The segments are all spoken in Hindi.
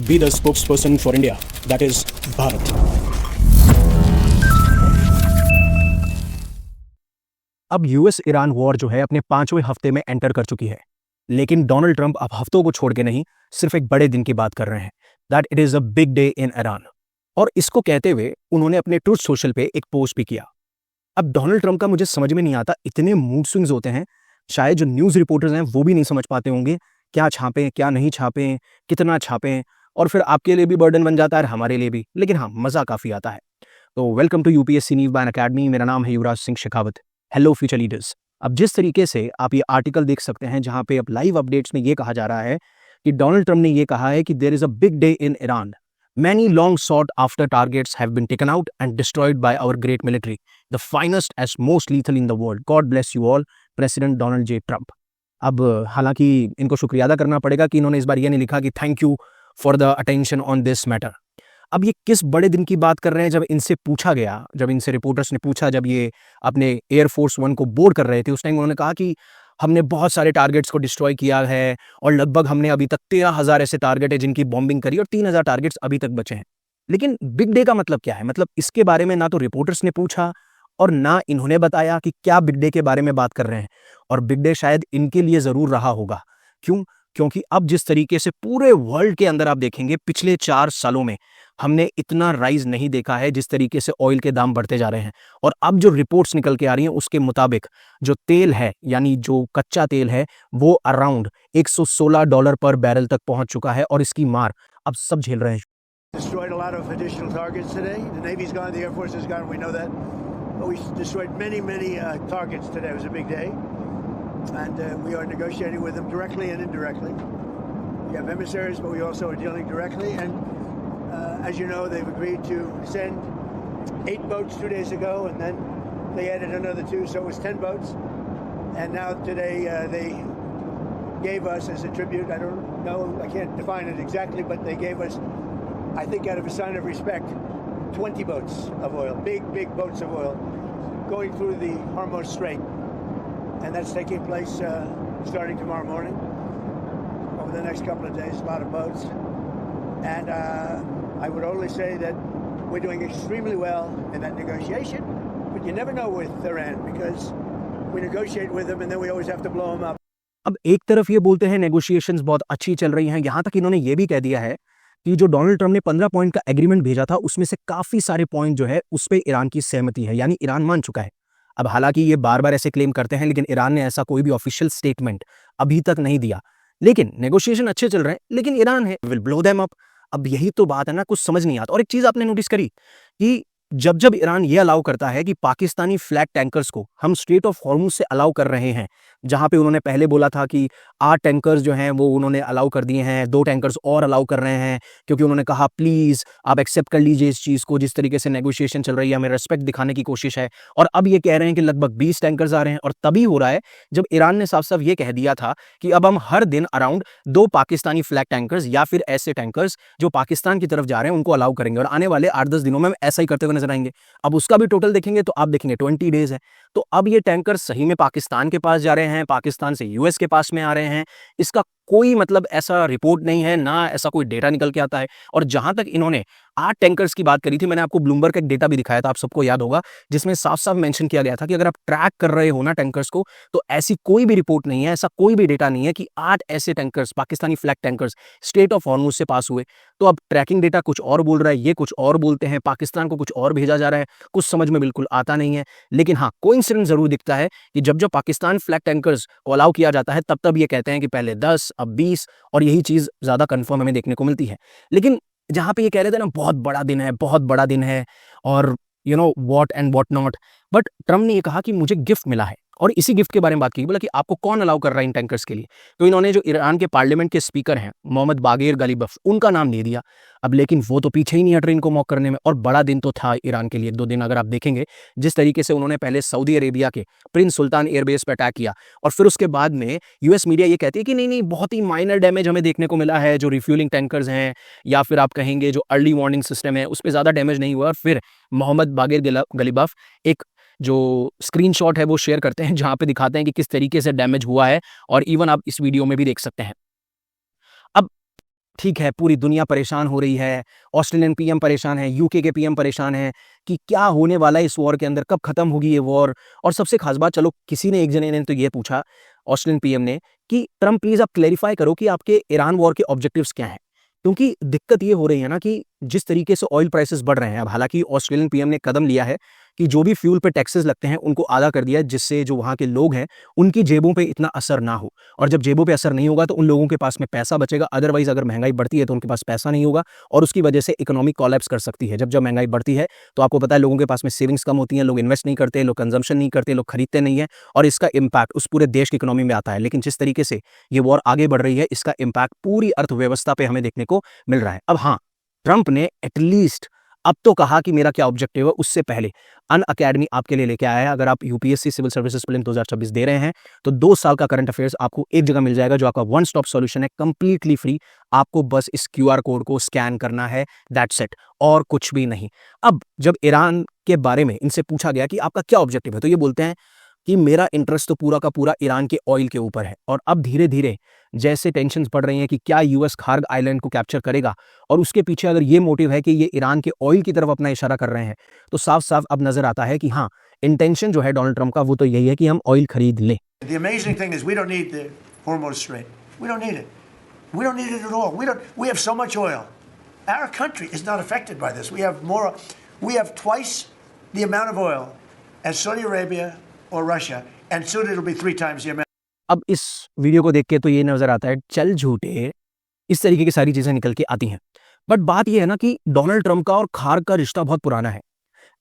be the spokesperson for India, that is Bharat. अब यूएस ईरान वॉर जो है अपने 5वें हफ्ते में एंटर कर चुकी है, लेकिन डोनाल्ड ट्रंप अब हफ्तों को छोड़ के नहीं, सिर्फ एक बड़े दिन की बात कर रहे हैं, that it is a big day in Iran. और इसको कहते हुए उन्होंने अपने ट्रूथ सोशल पे एक पोस्ट भी किया। अब डोनाल्ड ट्रंप का मुझे समझ में नहीं आता, इतने मूड स्विंग्स होते हैं, शायद जो न्यूज़ रिपोर्टर्स हैं वो भी नहीं समझ पाते होंगे क्या छापें क्या नहीं छापें, कितना छापें, और फिर आपके लिए भी बर्डन बन जाता है, हमारे लिए भी, लेकिन हाँ मज़ा काफ़ी आता है। तो welcome to UPSC news by academy, मेरा नाम है Yuvraj Singh Shekhawat. Hello future leaders. अब जिस तरीके से आप ये आर्टिकल देख सकते हैं जहां पे अब लाइव अपडेट्स में ये कहा जा रहा है कि डोनाल्ड ट्रंप ने ये कहा है कि there is a big day in Iran, many long sought after targets have been taken out and destroyed by our great military, the finest as most lethal in the world, God bless you all, President Donald J Trump. अब हालांकि इनको शुक्रिया अदा करना पड़ेगा कि इन्होंने इस बार ये नहीं लिखा कि thank you for the attention on this matter. अब ये किस बड़े दिन की बात कर रहे हैं? जब इनसे पूछा गया, जब इनसे रिपोर्टर्स ने पूछा, जब ये अपने एयरफोर्स वन को बोर्ड कर रहे थे, उस टाइम उन्होंने कहा कि हमने बहुत सारे टारगेट्स को डिस्ट्रॉय किया है और लगभग हमने अभी तक 13,000 ऐसे टारगेट है जिनकी बॉम्बिंग करी और 3,000 टारगेट्स अभी तक बचे हैं। लेकिन बिग डे का मतलब क्या है? मतलब इसके बारे में ना तो रिपोर्टर्स ने पूछा और ना इन्होंने बताया कि क्या बिग डे के बारे में बात कर रहे हैं। और बिग डे शायद इनके लिए जरूर रहा होगा। क्यों? क्योंकि अब जिस तरीके से पूरे वर्ल्ड के अंदर आप देखेंगे पिछले 4 सालों में हमने इतना राइज नहीं देखा है जिस तरीके से ऑयल के दाम बढ़ते जा रहे हैं। और अब जो रिपोर्ट्स निकल के आ रही हैं उसके मुताबिक जो तेल है, यानी जो कच्चा तेल है, वो अराउंड $116 पर बैरल तक पहुंच चुका है और इसकी मार अब सब झेल रहे हैं। Destroyed a lot of additional targets today. The Navy's gone, the Air Force has gone, we know that. But we destroyed many targets today. It was a big day. And we are negotiating with them directly and indirectly. We have emissaries, but we also are dealing directly. And as you know, they've agreed to send 8 boats 2 days ago, and then they added another 2, so it was 10 boats. And now today they gave us as a tribute, I don't know, I can't define it exactly, but they gave us, I think out of a sign of respect, 20 boats of oil, big boats of oil, going through the Hormuz Strait. And that's taking place starting tomorrow morning. Over the next couple of days, a lot of boats. And I would only say that we're doing extremely well in that negotiation, but you never know with Iran because we negotiate with them and then we always have to blow them up. अब एक तरफ ये बोलते हैं नेगोशिएशंस बहुत अच्छी चल रही हैं, यहां तक इन्होंने ये भी कह दिया है कि जो डोनाल्ड ट्रंप ने 15 पॉइंट का एग्रीमेंट भेजा था उसमें से काफी सारे पॉइंट जो है उस पे ईरान की सहमति है, यानी ईरान मान चुका है। अब हालांकि ये बार बार ऐसे क्लेम करते हैं, लेकिन ईरान ने ऐसा कोई भी ऑफिशियल स्टेटमेंट अभी तक नहीं दिया। लेकिन नेगोशिएशन अच्छे चल रहे हैं, लेकिन ईरान है, विल ब्लो देम अप। अब यही तो बात है ना, कुछ समझ नहीं आता। और एक चीज आपने नोटिस करी कि जब जब ईरान ये अलाउ करता है कि पाकिस्तानी फ्लैग टैंकर्स को हम स्ट्रेट ऑफ हॉर्मुज से अलाउ कर रहे हैं, जहां पे उन्होंने पहले बोला था कि 8 टैंकर्स जो हैं वो उन्होंने अलाउ कर दिए हैं, 2 टैंकर्स और अलाउ कर रहे हैं, क्योंकि उन्होंने कहा प्लीज आप एक्सेप्ट कर लीजिए इस चीज को, जिस तरीके से नेगोशिएशन चल रही है हमें रिस्पेक्ट दिखाने की कोशिश है। और अब ये कह रहे हैं कि लगभग 20 टैंकर्स आ रहे हैं। और तभी हो रहा है जब ईरान ने साफ साफ ये कह दिया था कि अब हम हर दिन अराउंड 2 पाकिस्तानी फ्लैग टैंकर्स या फिर ऐसे टैंकर्स जो पाकिस्तान की तरफ जा रहे हैं उनको अलाउ करेंगे। और आने वाले 8-10 दिनों में हम ऐसा ही करते हुए नजर आएंगे। अब उसका भी टोटल देखेंगे तो आप देखेंगे 20 डेज है। तो अब ये टैंकर सही में पाकिस्तान के पास जा रहे हैं, पाकिस्तान से यूएस के पास में आ रहे हैं, इसका कोई मतलब ऐसा रिपोर्ट नहीं है, ना ऐसा कोई डेटा निकल के आता है। और जहां तक इन्होंने 8 टैंकर्स की बात करी थी, मैंने आपको ब्लूमबर्ग का एक डेटा भी दिखाया था, आप सबको याद होगा, जिसमें साफ साफ मेंशन किया गया था कि अगर आप ट्रैक कर रहे हो ना टैंकर्स को, तो ऐसी कोई भी रिपोर्ट नहीं है, ऐसा कोई भी डेटा नहीं है कि 8 ऐसे tankers, Pakistani flag tankers straight of Hormuz से पास हुए। तो अब ट्रैकिंग डेटा कुछ और बोल रहा है, ये कुछ और बोलते हैं, पाकिस्तान को कुछ और भेजा जा रहा है, कुछ समझ में बिल्कुल आता नहीं है। लेकिन हाँ, कोइंसिडेंस जरूर दिखता है कि जब जब पाकिस्तान फ्लैग टैंकर्स को अलाउ किया जाता है तब तब ये कहते हैं कि पहले 10 अब 20, और यही चीज ज्यादा कंफर्म हमें देखने को मिलती है। लेकिन जहां पे ये कह रहे थे ना बहुत बड़ा दिन है, बहुत बड़ा दिन है, और you know what and what not, but Trump ने ये कहा कि मुझे गिफ्ट मिला है, और इसी गिफ्ट के बारे में बात की। बोला कि आपको कौन अलाउ कर रहा है इन टैंकर्स के लिए? तो इन्होंने जो ईरान के पार्लियामेंट के स्पीकर हैं मोहम्मद बागेर गलीबफ, उनका नाम ले दिया। अब लेकिन वो तो पीछे ही नहीं हट रहे इनको मॉक करने में। और बड़ा दिन तो था ईरान के लिए। 2 दिन अगर आप देखेंगे, जिस तरीके से उन्होंने पहले सऊदी अरेबिया के प्रिंस सुल्तान एयरबेस पर अटैक किया, और फिर उसके बाद में यूएस मीडिया ये कहती है कि नहीं नहीं बहुत ही माइनर डैमेज हमें देखने को मिला है, जो रिफ्यूलिंग टैंकर्स हैं या फिर आप कहेंगे जो अर्ली वार्निंग सिस्टम है उस पर ज्यादा डैमेज नहीं हुआ। और फिर मोहम्मद बागेर गलीबफ एक जो स्क्रीनशॉट है वो शेयर करते हैं जहां पे दिखाते हैं कि किस तरीके से डैमेज हुआ है, और इवन आप इस वीडियो में भी देख सकते हैं। अब ठीक है पूरी दुनिया परेशान हो रही है, ऑस्ट्रेलियन पीएम परेशान है, यूके के पीएम परेशान है कि क्या होने वाला है इस वॉर के अंदर, कब खत्म होगी ये वॉर। और सबसे खास बात, चलो किसी ने एक जने ने तो ये पूछा ऑस्ट्रेलियन पीएम ने कि ट्रम्प प्लीज आप क्लेरिफाई करो कि आपके ईरान वॉर के ऑब्जेक्टिव्स क्या हैं, क्योंकि दिक्कत ये हो रही है ना कि जिस तरीके से ऑयल प्राइसेस बढ़ रहे हैं। अब हालांकि ऑस्ट्रेलियन पीएम ने कदम लिया है कि जो भी फ्यूल पे टैक्सेस लगते हैं उनको आधा कर दिया है, जिससे जो वहाँ के लोग हैं उनकी जेबों पे इतना असर ना हो। और जब जेबों पे असर नहीं होगा तो उन लोगों के पास में पैसा बचेगा, अदरवाइज अगर महंगाई बढ़ती है तो उनके पास पैसा नहीं होगा और उसकी वजह से इकोनॉमी कोलैप्स कर सकती है। जब महंगाई बढ़ती है तो आपको पता है लोगों के पास में सेविंग्स कम होती हैं, लोग इन्वेस्ट नहीं करते, लोग कंजम्पशन नहीं करते, लोग खरीदते नहीं है और इसका इम्पैक्ट उस पूरे देश की इकोनॉमी में आता है। लेकिन जिस तरीके से ये वॉर आगे बढ़ रही है इसका इम्पैक्ट पूरी अर्थव्यवस्था पे हमें देखने को मिल रहा है। अब हाँ, ट्रंप ने एटलीस्ट अब तो कहा कि मेरा क्या ऑब्जेक्टिव है। उससे पहले अन अकेडमी आपके लिए लेके आया है। अगर आप यूपीएससी सिविल सर्विसेज प्रीलिम्स 2026 दे रहे हैं तो 2 साल का करंट अफेयर्स आपको एक जगह मिल जाएगा, जो आपका वन स्टॉप सॉल्यूशन है, कंप्लीटली फ्री। आपको बस इस क्यूआर कोड को स्कैन करना है, दैट्स इट, और कुछ भी नहीं। अब जब ईरान के बारे में इनसे पूछा गया कि आपका क्या ऑब्जेक्टिव है, तो ये बोलते हैं कि मेरा इंटरेस्ट तो पूरा का पूरा ईरान के ऑयल के ऊपर है। और अब धीरे धीरे जैसे टेंशन्स बढ़ रही हैं कि क्या यूएस खार्ग आइलैंड को कैप्चर करेगा, और उसके पीछे अगर ये मोटिव है कि ये ईरान के ऑयल की तरफ अपना इशारा कर रहे हैं, तो साफ साफ अब नजर आता है कि हाँ, इंटेंशन जो है डोनाल्ड ट्रंप का वो तो यही है कि हम ऑयल खरीद लें। The amazing thing is we don't need the Hormuz Strait. We don't need it. We don't need it at all. We have so much oil. Our country is not affected by this. We have twice the amount of oil as Saudi Arabia or Russia, and soon it'll be 3 times the amount. अब इस वीडियो को देख के तो ये नजर आता है चल झूठे, इस तरीके की सारी चीजें निकल के आती हैं। बट बात ये है ना कि डोनाल्ड ट्रंप का और खार्ग का रिश्ता बहुत पुराना है।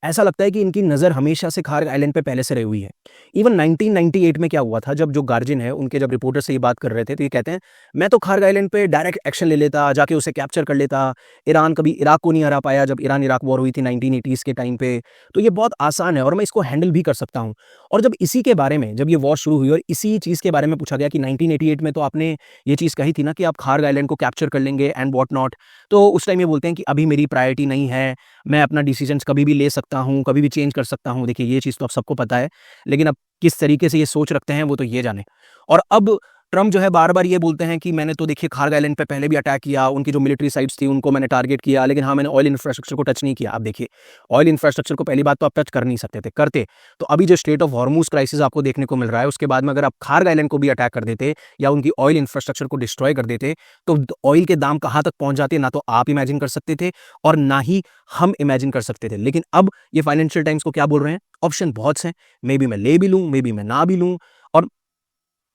ऐसा लगता है कि इनकी नज़र हमेशा से खार्ग आइलैंड पे पहले से रही हुई है। इवन 1998 में क्या हुआ था, जब जो गार्जियन है उनके जब रिपोर्टर से ये बात कर रहे थे तो ये कहते हैं मैं तो खार्ग आइलैंड पे डायरेक्ट एक्शन ले लेता, जाके उसे कैप्चर कर लेता। ईरान कभी इराक को नहीं हरा पाया जब ईरान इराक वॉर हुई थी 1980s के टाइम पे, तो ये बहुत आसान है और मैं इसको हैंडल भी कर सकता हूँ। और जब इसी के बारे में, जब ये वॉर शुरू हुई और इसी चीज़ के बारे में पूछा गया कि 1988 में तो आपने ये चीज़ कही थी ना कि आप खार्ग आइलैंड को कैप्चर कर लेंगे एंड वॉट नॉट, तो उस टाइम ये बोलते हैं कि अभी मेरी प्रायोरिटी नहीं है, मैं अपना डिसीजंस कभी भी ले सकता हूँ, कभी भी चेंज कर सकता हूँ। देखिए ये चीज़ तो आप सबको पता है, लेकिन अब किस तरीके से ये सोच रखते हैं वो तो ये जाने। और अब ट्रम्प जो है बार बार ये बोलते हैं कि मैंने तो देखिए खार्ग आइलैंड पे पहले भी अटैक किया, उनकी जो मिलिट्री साइट्स थी उनको मैंने टारगेट किया, लेकिन हाँ मैंने ऑयल इंफ्रास्ट्रक्चर को टच नहीं किया। अब देखिए ऑयल इंफ्रास्ट्रक्चर को पहली बात तो आप टच कर नहीं सकते थे, करते तो अभी जो स्टेट ऑफ हॉर्मूज क्राइसिस आपको देखने को मिल रहा है, उसके बाद में अगर आप खार्ग आइलैंड को भी अटैक कर देते या उनकी ऑयल इंफ्रास्ट्रक्चर को डिस्ट्रॉय कर देते तो ऑयल के दाम कहाँ तक पहुंच जाते, ना तो आप इमेजिन कर सकते थे और ना ही हम इमेजिन कर सकते थे। लेकिन अब ये फाइनेंशियल टाइम्स को क्या बोल रहे हैं, ऑप्शन बहुत से, मे बी मैं ले भी लूँ, मे बी मैं ना भी लूँ, और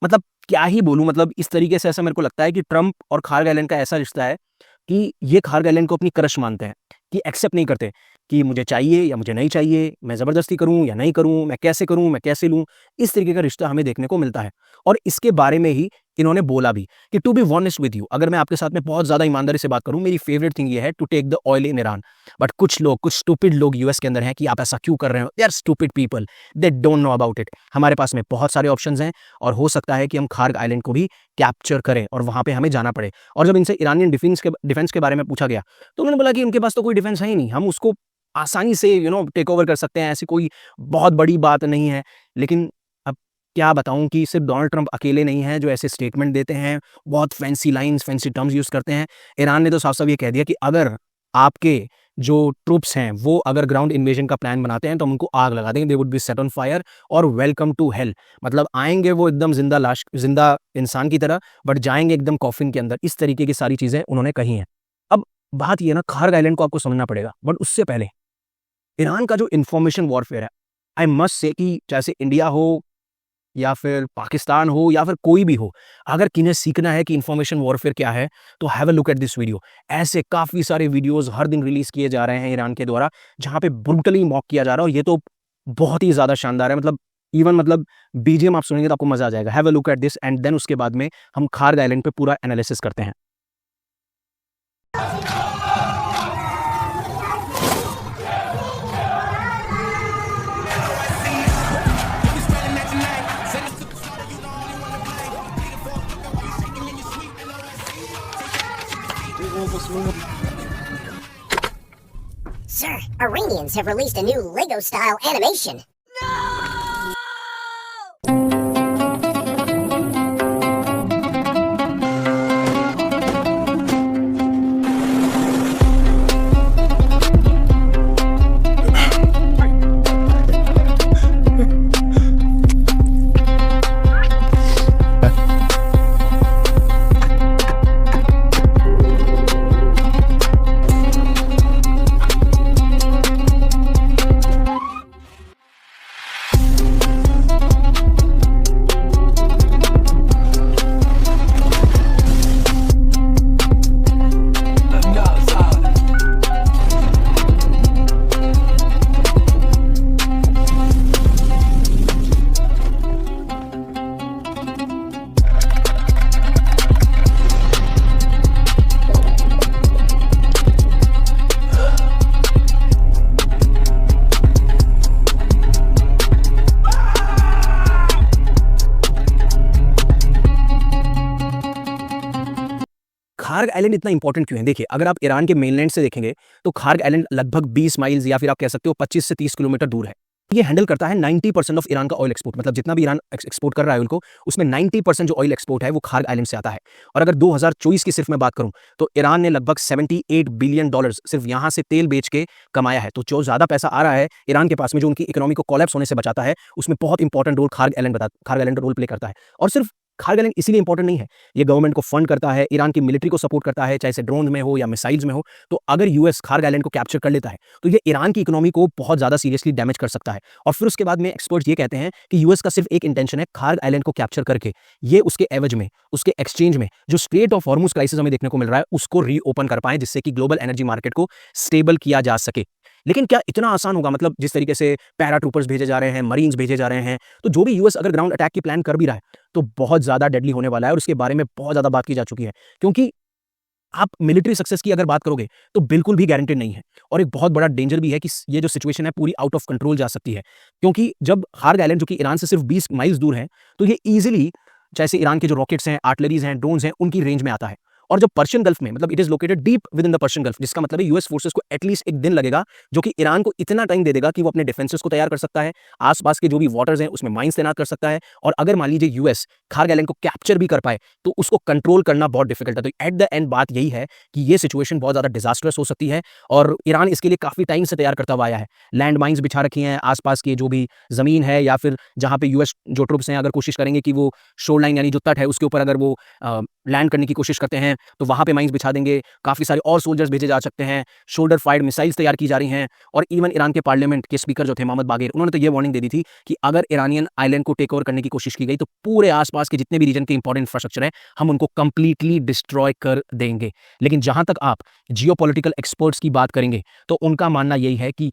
मतलब क्या ही बोलूं, मतलब इस तरीके से ऐसा मेरे को लगता है कि ट्रंप और खार्ग आइलैंड का ऐसा रिश्ता है कि ये खार्ग आइलैंड को अपनी क्रश मानते हैं, कि एक्सेप्ट नहीं करते कि मुझे चाहिए या मुझे नहीं चाहिए, मैं ज़बरदस्ती करूं या नहीं करूं, मैं कैसे करूं, मैं कैसे लूं। इस तरीके का रिश्ता हमें देखने को मिलता है। और इसके बारे में ही इन्होंने बोला भी कि to be honest with you, अगर मैं आपके साथ में बहुत ज़्यादा ईमानदारी से बात करूं, मेरी फेवरेट थिंग ये है to take the oil in Iran. But कुछ लोग, कुछ स्टूपिड लोग यूएस के अंदर हैं कि आप ऐसा क्यों कर रहे हो, they are stupid people, they don't know about it. हमारे पास में बहुत सारे ऑप्शंस हैं और हो सकता है कि हम खार्ग आइलैंड को भी कैप्चर करें और वहाँ पे हमें जाना पड़े। और जब इनसे ईरानियन डिफेंस के बारे में पूछा गया तो उन्होंने बोला कि उनके पास तो कोई डिफेंस है ही नहीं, हम उसको आसानी से टेक ओवर कर सकते हैं, ऐसी कोई बहुत बड़ी बात नहीं है। लेकिन अब क्या बताऊं कि सिर्फ डोनाल्ड ट्रंप अकेले नहीं हैं जो ऐसे स्टेटमेंट देते हैं, बहुत fancy lines, fancy terms use करते हैं। ईरान ने तो साफ साफ ये कह दिया कि अगर आपके जो ट्रूप्स हैं वो अगर ग्राउंड इन्वेजन का प्लान बनाते हैं तो हम उनको आग लगा देंगे, they would be set on fire और वेलकम टू हेल। मतलब आएंगे वो एकदम जिंदा लाश, जिंदा इंसान की तरह, बट जाएंगे एकदम कॉफिन के अंदर। इस तरीके की सारी चीजें उन्होंने कही हैं। अब बात ये ना, खार्ग आइलैंड को आपको समझना पड़ेगा, बट उससे पहले ईरान का जो इंफॉर्मेशन वॉरफेयर है, आई मस्ट से कि चाहे इंडिया हो या फिर पाकिस्तान हो या फिर कोई भी हो, अगर किन्हें सीखना है कि इंफॉर्मेशन वॉरफेयर क्या है तो have a look at this video. ऐसे काफ़ी सारे वीडियोस हर दिन रिलीज किए जा रहे हैं ईरान के द्वारा, जहाँ पे ब्रूटली मॉक किया जा रहा है, और ये तो बहुत ही ज़्यादा शानदार है। मतलब बीजीएम आप सुनेंगे तो आपको मजा आ जाएगा। Have a look at this and then उसके बाद में हम खार्ग आइलैंड पे पूरा एनालिसिस करते हैं। Sir, Iranians have released a new Lego-style animation. Kharg island इतना इंपॉर्टेंट क्यों है? देखिए, अगर आप ईरान के मेनलैंड से देखेंगे तो खार्ग आइलैंड लगभग 20 माइल्स या फिर आप कह सकते हो 25 से 30 किलोमीटर दूर है। ये हैंडल करता है 90% ऑफ ईरान का ऑयल एक्सपोर्ट, मतलब जितना भी ईरान एक्सपोर्ट कर रहा है ऑयल को, उसमें 90% जो ऑयल एक्सपोर्ट है वो खार्ग आइलैंड से आता है। और अगर 2024 की सिर्फ मैं बात करूं तो ईरान ने लगभग $78 बिलियन सिर्फ यहां से तेल बेच के कमाया है। तो जो ज्यादा पैसा आ रहा है ईरान के पास में, जो उनकी इकोनॉमी को कोलैप्स होने से बचाता है, उसमें बहुत important role Kharg island role play करता है। और सिर्फ खार्ग आइलैंड इसीलिए इंपॉर्टेंट नहीं है, ये गवर्नमेंट को फंड करता है, ईरान की मिलिट्री को सपोर्ट करता है, चाहे से ड्रोन में हो या मिसाइल्स में हो। तो अगर यूएस खार्ग आइलैंड को कैप्चर कर लेता है तो ये ईरान की इकोनॉमी को बहुत ज्यादा सीरियसली डैमेज कर सकता है। और फिर उसके बाद में एक्सपर्ट्स ये कहते हैं कि यूएस का सिर्फ एक इंटेंशन है, खार्ग आइलैंड को कैप्चर करके ये उसके एवज में, उसके एक्सचेंज में जो स्ट्रेट ऑफ हॉर्मुज क्राइसिस हमें देखने को मिल रहा है उसको रीओपन कर पाए, जिससे कि ग्लोबल एनर्जी मार्केट को स्टेबल किया जा सके। लेकिन क्या इतना आसान होगा? मतलब जिस तरीके से पैराट्रूपर्स भेजे जा रहे हैं, मरीन्स भेजे जा रहे हैं, तो जो भी यूएस अगर ग्राउंड अटैक की प्लान कर भी रहा है तो बहुत ज्यादा डेडली होने वाला है। और उसके बारे में बहुत ज्यादा बात की जा चुकी है, क्योंकि आप मिलिट्री सक्सेस की अगर बात करोगे तो बिल्कुल भी गारंटेड नहीं है। और एक बहुत बड़ा डेंजर भी है कि ये जो सिचुएशन है पूरी आउट ऑफ कंट्रोल जा सकती है, क्योंकि जब खार्ग आइलैंड जो कि ईरान से सिर्फ 20 माइल्स दूर है तो ये ईजिली, जैसे ईरान के जो रॉकेट्स हैं, आर्टिलरीज हैं, ड्रोन्स हैं, उनकी रेंज में आता है। और जब पर्शियन गल्फ में, मतलब it is located deep with in the Persian gulf, जिसका मतलब है यूएस फोर्सेस को एटलीस्ट एक दिन लगेगा, जो कि ईरान को इतना टाइम दे देगा कि वो अपने डिफेंसेस को तैयार कर सकता है, आसपास के जो भी वाटर्स हैं उसमें माइंस तैनात कर सकता है। और अगर मान लीजिए यूएस खार्ग आइलैंड को कैप्चर भी कर पाए तो उसको कंट्रोल करना बहुत डिफिकल्ट है। तो एट द एंड बात यही है कि ये सिचुएशन बहुत ज्यादा डिजास्टरस हो सकती है और ईरान इसके लिए काफी टाइम से तैयार करता हुआ आया है। लैंड माइंस बिछा रखी हैं आसपास की जो भी जमीन है, या फिर जहां पे यूएस जो ट्रूप्स हैं अगर कोशिश करेंगे कि वो शोर लाइन यानी जो तट है उसके ऊपर अगर वो लैंड करने की कोशिश करते हैं तो वहां पे माइंस बिछा देंगे। काफी सारे और सोल्जर्स भेजे जा सकते हैं, शोल्डर फायर्ड मिसाइल्स तैयार की जा रही हैं। और इवन ईरान के पार्लियामेंट के स्पीकर जो थे मोहम्मद बागेर, उन्होंने तो ये वार्निंग दे दी थी कि अगर ईरानियन आइलैंड को टेक ओवर करने की कोशिश की गई तो पूरे आसपास के जितने भी रीजन के इंपॉर्टेंट इंफ्रास्ट्रक्चर है हम उनको कंप्लीटली डिस्ट्रॉय कर देंगे। लेकिन जहां तक आप जियोपॉलिटिकल एक्सपर्ट्स की बात करेंगे तो उनका मानना यही है कि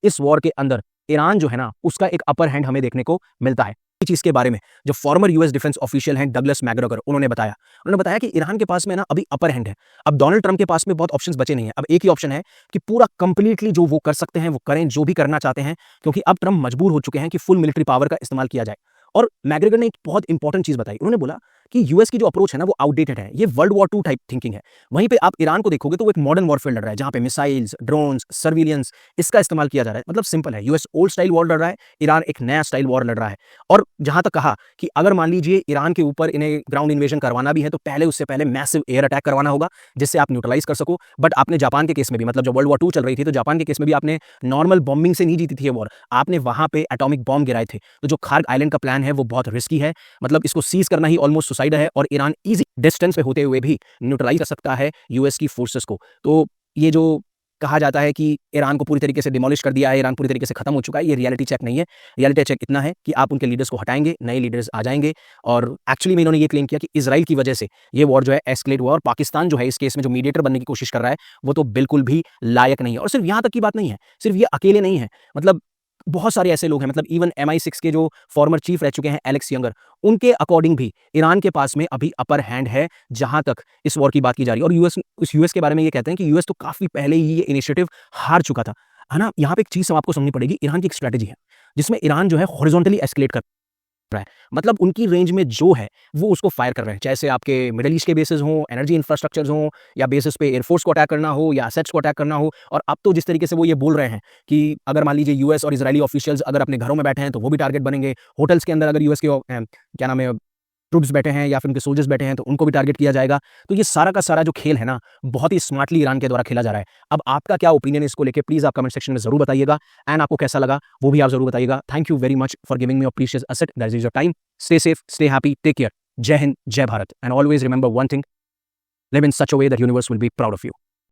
इस वॉर के अंदर ईरान जो है ना उसका एक अपर हैंड हमें देखने को मिलता है। इस चीज के बारे में जो फॉर्मर यूएस डिफेंस ऑफिशियल हैं डगलस मैकग्रेगर, उन्होंने बताया कि ईरान के पास में ना अभी अपर हैंड है। अब डोनाल्ड ट्रंप के पास में बहुत ऑप्शंस बचे नहीं है। अब एक ही ऑप्शन है कि पूरा कंप्लीटली जो वो कर सकते हैं वो करें, जो भी करना चाहते हैं, क्योंकि अब ट्रंप मजबूर हो चुके हैं कि फुल मिलिट्री पावर का इस्तेमाल किया जाए। और मैकग्रेगर ने एक बहुत इंपॉर्टेंट चीज बताई, उन्होंने बोला कि यूएस की जो अप्रोच है ना वो आउटडेटेड है, ये वर्ल्ड वॉर 2 टाइप थिंकिंग है। वहीं पे आप ईरान को देखोगे तो वो एक मॉडर्न वॉरफेयर लड़ रहा है, जहां पे मिसाइल्स, ड्रोन्स, सर्विलियंस इसका इस्तेमाल किया जा रहा है। मतलब सिंपल है, यूएस ओल्ड स्टाइल वॉर लड़ रहा है, ईरान एक नया स्टाइल वॉर लड़ रहा है। और जहां तक कहा कि अगर मान लीजिए ईरान के ऊपर इन्हें ग्राउंड इन्वेजन करवाना भी है तो पहले उससे पहले मैसिव एयर अटैक करवाना होगा, जिससे आप न्यूट्रलाइज कर सको। बट आपने जापान के केस में भी, मतलब जब वर्ल्ड वॉर 2 चल रही थी तो जापान के केस में भी आपने नॉर्मल बॉम्बिंग से नहीं जीती थी ये वॉर, आपने वहां पे एटॉमिक बॉम्ब गिराए थे। तो जो खार्ग आइलैंड का प्लान है वो बहुत रिस्की है, मतलब इसको सीज करना ही ऑलमोस्ट सुसाइड है और ईरान इजी डिस्टेंस पे होते हुए भी न्यूट्रलाइज कर सकता है यूएस की फोर्सेस को। तो ये जो कहा जाता है कि ईरान को पूरी तरीके से डिमोलिश कर दिया है, ईरान पूरी तरीके से खत्म हो चुका है, ये रियलिटी चेक नहीं है। रियलिटी चेक इतना है कि आप उनके लीडर्स को हटाएंगे, नए लीडर्स आ जाएंगे। और एक्चुअली में इन्होंने ये क्लेम किया कि इजराइल की वजह से ये वॉर जो है एस्केलेट हुआ और पाकिस्तान जो है इस केस में जो मीडिएटर बनने की कोशिश कर रहा है वो तो बिल्कुल भी लायक नहीं है। और सिर्फ यहां तक की बात नहीं है, सिर्फ ये अकेले नहीं है, मतलब बहुत सारे ऐसे लोग हैं, मतलब इवन MI6 के जो फॉर्मर चीफ रह चुके हैं एलेक्स यंगर, उनके अकॉर्डिंग भी ईरान के पास में अभी अपर हैंड है जहां तक इस वॉर की बात की जा रही है। और यूएस के बारे में ये कहते हैं कि यूएस तो काफी पहले ही ये इनिशिएटिव हार चुका था, है ना। यहाँ पे एक चीज आपको समझनी पड़ेगी, ईरान की एक स्ट्रेटेजी है जिसमें ईरान जो है हॉरिजॉन्टली एस्केलेट कर रहा है, मतलब उनकी रेंज में जो है वो उसको फायर कर रहे हैं, जैसे आपके मिडिल ईस्ट के बेसिस हों, एनर्जी इंफ्रास्ट्रक्चर्स हों, या बेसिस पे एयरफोर्स को अटैक करना हो या एसेट्स को अटैक करना हो। और अब तो जिस तरीके से वो ये बोल रहे हैं कि अगर मान लीजिए यूएस और इजरायली ऑफिशियल्स अगर अपने घरों में बैठे हैं तो वो भी टारगेट बनेंगे, होटल्स के अंदर अगर यूएस के क्या नाम है ट्रूप्स बैठे हैं या फिर उनके सोल्जर्स बैठे हैं तो उनको भी टारगेट किया जाएगा। तो ये सारा का सारा जो खेल है ना बहुत ही स्मार्टली ईरान के द्वारा खेला जा रहा है। अब आपका क्या ओपिनियन है इसको लेके, प्लीज आप कमेंट सेक्शन में जरूर बताइएगा, एंड आपको कैसा लगा वो भी आप जरूर बताइएगा। Thank you very much for giving me your precious asset, that is your time. Stay safe, stay happy, take care. जय हिंद, जय Bharat, and always remember one thing, live in such a way that universe will be proud of you.